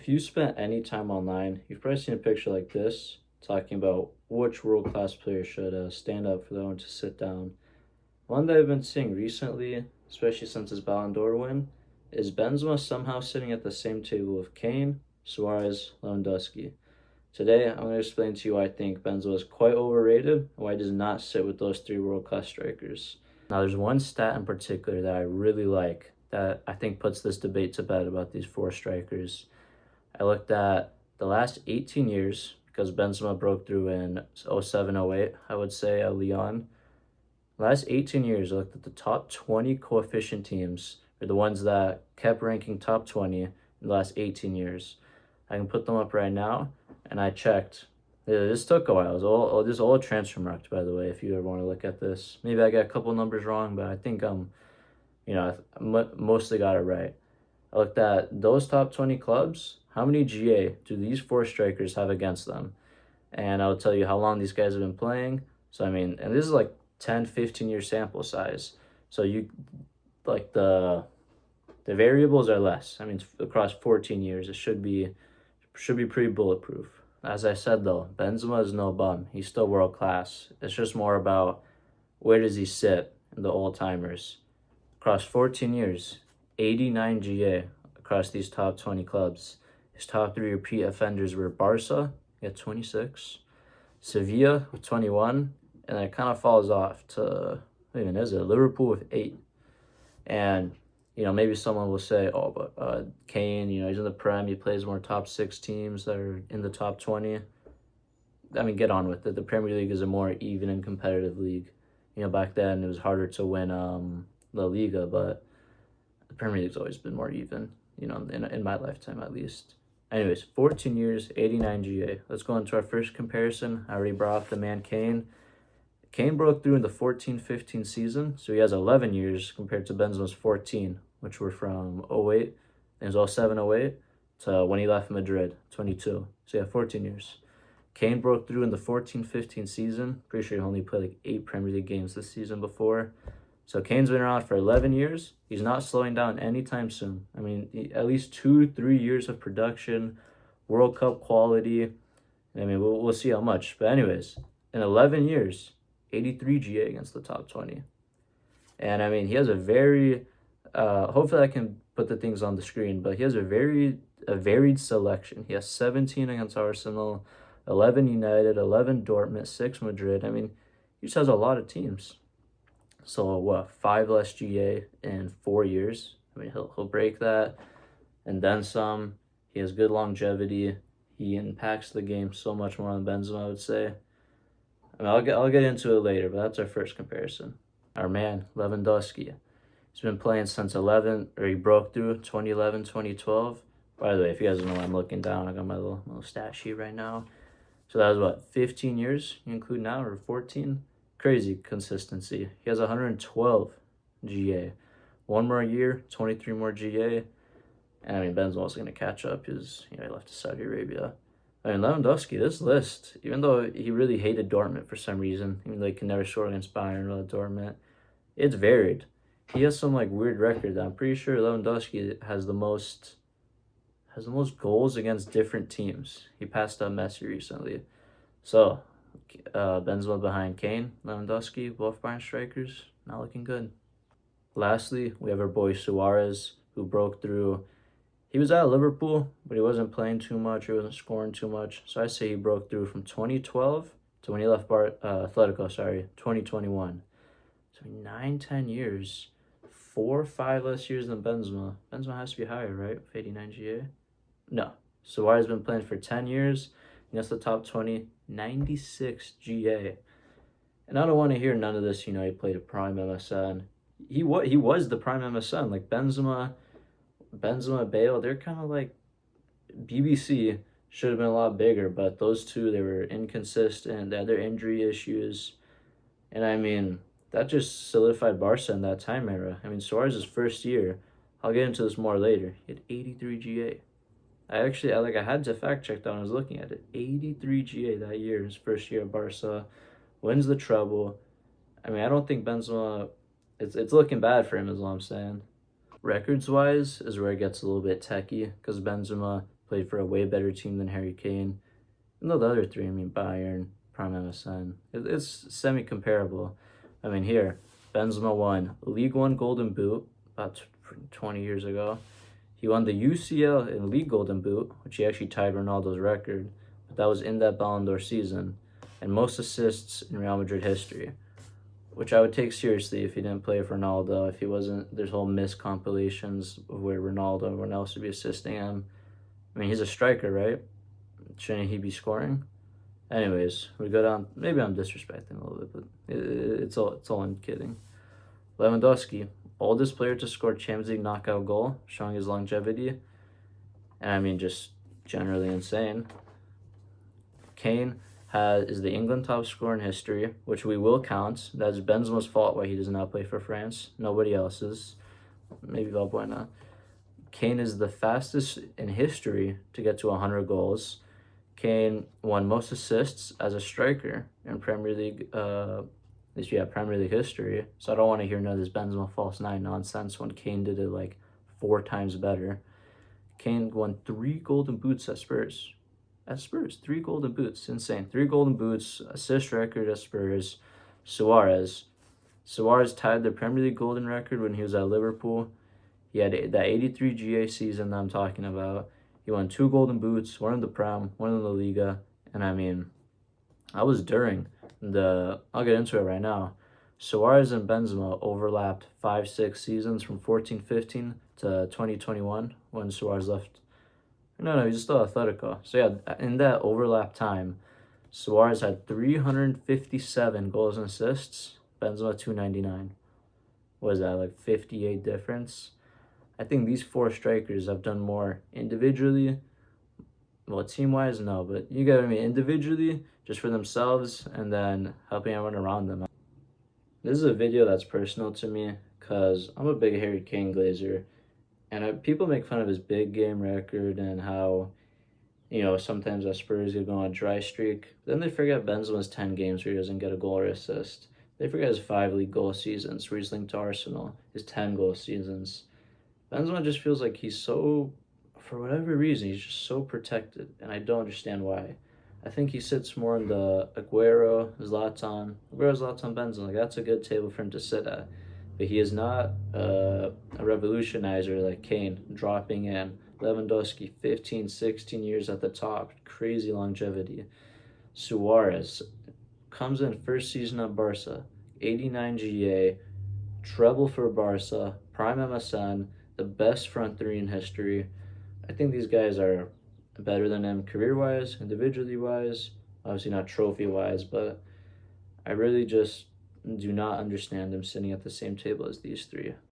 If you spent any time online, you've probably seen a picture like this talking about which world class player should stand up for that one to sit down. One that I've been seeing recently, especially since his Ballon d'Or win, is Benzema somehow sitting at the same table with Kane, Suarez, Lewandowski. Today, I'm going to explain to you why I think Benzema is quite overrated and why he does not sit with those three world class strikers. Now, there's one stat in particular that I really like that I think puts this debate to bed about these four strikers. I looked at the last 18 years because Benzema broke through in 07-08, I would say, at Lyon. Last 18 years, I looked at the top 20 coefficient teams, or the ones that kept ranking top 20 in the last 18 years. I can put them up right now, and I checked. This took a while. It was all transfer marked, by the way, if you ever want to look at this. Maybe I got a couple numbers wrong, but I think I mostly got it right. I looked at those top 20 clubs. How many GA do these four strikers have against them? And I'll tell you how long these guys have been playing. So, and this is like 10, 15-year sample size. So the variables are less. Across 14 years, it should be pretty bulletproof. As I said, though, Benzema is no bum. He's still world class. It's just more about where does he sit in the old-timers. Across 14 years, 89 GA across these top 20 clubs. His top three repeat offenders were Barca, he had 26, Sevilla with 21, and then it kind of falls off to, what even is it, Liverpool with 8. And, maybe someone will say, oh, but Kane, he's in the Prem, he plays more top 6 teams that are in the top 20. Get on with it. The Premier League is a more even and competitive league. Back then it was harder to win La Liga, but the Premier League's always been more even, in my lifetime at least. Anyways, 14 years, 89 GA. Let's go into our first comparison. I already brought up the man Kane. Kane broke through in the 14-15 season, so he has 11 years compared to Benzema's 14, which were from 08, and it was 07-08 to when he left Madrid, 22. So yeah, 14 years. Kane broke through in the 14-15 season. Pretty sure he only played like 8 Premier League games this season before. So Kane's been around for 11 years. He's not slowing down anytime soon. At least 2-3 years of production, World Cup quality. We'll see how much. But anyways, in 11 years, 83 GA against the top 20. And he has a very, hopefully I can put the things on the screen, but he has a varied selection. He has 17 against Arsenal, 11 United, 11 Dortmund, 6 Madrid. He just has a lot of teams. So 5 less GA in 4 years. He'll break that, and then some. He has good longevity. He impacts the game so much more than Benzema, I would say. I'll get into it later, but that's our first comparison. Our man Lewandowski. He's been playing since he broke through 2011, 2012. By the way, if you guys don't know why I'm looking down, I got my little stat sheet right now. So that was 15 years you include now, or 14? Crazy consistency. He has 112 GA. One more year, 23 more GA. And Benzema's going to catch up because he left to Saudi Arabia. Lewandowski, this list, even though he really hated Dortmund for some reason, even though he can never score against Bayern or Dortmund, it's varied. He has some weird record that I'm pretty sure Lewandowski has the most goals against different teams. He passed up Messi recently. So Benzema behind Kane, Lewandowski, both Bayern strikers, not looking good. Lastly, we have our boy Suarez, who broke through. He was at Liverpool, but he wasn't playing too much, he wasn't scoring too much. So I say he broke through from 2012 to when he left Atletico, 2021. So 9-10 years, 4 or 5 less years than Benzema. Benzema has to be higher, right? With 89 GA? No. Suarez has been playing for 10 years. Against the top 20, 96 GA. And I don't want to hear none of this, he played a prime MSN. He was the prime MSN. Benzema, Bale, they're kind of like BBC. Should have been a lot bigger, but those two, they were inconsistent. They had their injury issues. And that just solidified Barca in that time era. Suarez's first year, I'll get into this more later, he had 83 GA. I had to fact check that when I was looking at it. 83 GA that year, his first year at Barca. Wins the treble. I don't think Benzema, it's looking bad for him is all I'm saying. Records-wise is where it gets a little bit techie, because Benzema played for a way better team than Harry Kane. And the other three, I mean, Bayern, Prime MSN, it's semi-comparable. I mean, here, Benzema won League One Golden Boot about 20 years ago. He won the UCL and League Golden Boot, which he actually tied Ronaldo's record, but that was in that Ballon d'Or season, and most assists in Real Madrid history, which I would take seriously if he didn't play for Ronaldo, if he wasn't, there's whole missed compilations of where Ronaldo and everyone else would be assisting him. I mean, he's a striker, right? Shouldn't he be scoring? Anyways, we go down, maybe I'm disrespecting a little bit, but it's all I'm kidding. Lewandowski, oldest player to score Champions League knockout goal, showing his longevity. And I mean, just generally insane. Kane is the England top scorer in history, which we will count. That's Benzema's fault why he does not play for France. Nobody else's. Maybe Valbuena. Kane is the fastest in history to get to 100 goals. Kane won most assists as a striker in Premier League Premier League history. So I don't want to hear none of this Benzema false nine nonsense when Kane did it like 4 times better. Kane won 3 golden boots at Spurs. 3 golden boots. Insane. 3 golden boots, assist record at Spurs. Suarez tied the Premier League golden record when he was at Liverpool. He had that 83 GA season that I'm talking about. He won 2 golden boots, 1 in the Prem, 1 in the Liga. And I mean, I was during I'll get into it right now. Suarez and Benzema overlapped 5-6 seasons from 14-15 to 2021 when Suarez left. No, he was still Atletico. So yeah, in that overlap time, Suarez had 357 goals and assists. Benzema 299. What is that, like 58 difference? I think these 4 strikers have done more individually. Well, team-wise, no, but you get what I mean. Individually, just for themselves, and then helping everyone around them. This is a video that's personal to me because I'm a big Harry Kane glazer. And people make fun of his big game record and how, sometimes at Spurs he'll go on a dry streak. Then they forget Benzema's 10 games where he doesn't get a goal or assist. They forget his 5 league goal seasons where he's linked to Arsenal, his 10 goal seasons. Benzema just feels like he's so, for whatever reason, he's just so protected, and I don't understand why. I think he sits more in the Aguero, Zlatan, Benzema. Like, that's a good table for him to sit at. But he is not a revolutionizer like Kane, dropping in. Lewandowski, 15, 16 years at the top. Crazy longevity. Suarez comes in first season at Barca. 89 GA. Treble for Barca. Prime MSN. The best front 3 in history. I think these guys are better than him career-wise, individually-wise. Obviously not trophy-wise, but I really just do not understand him sitting at the same table as these 3.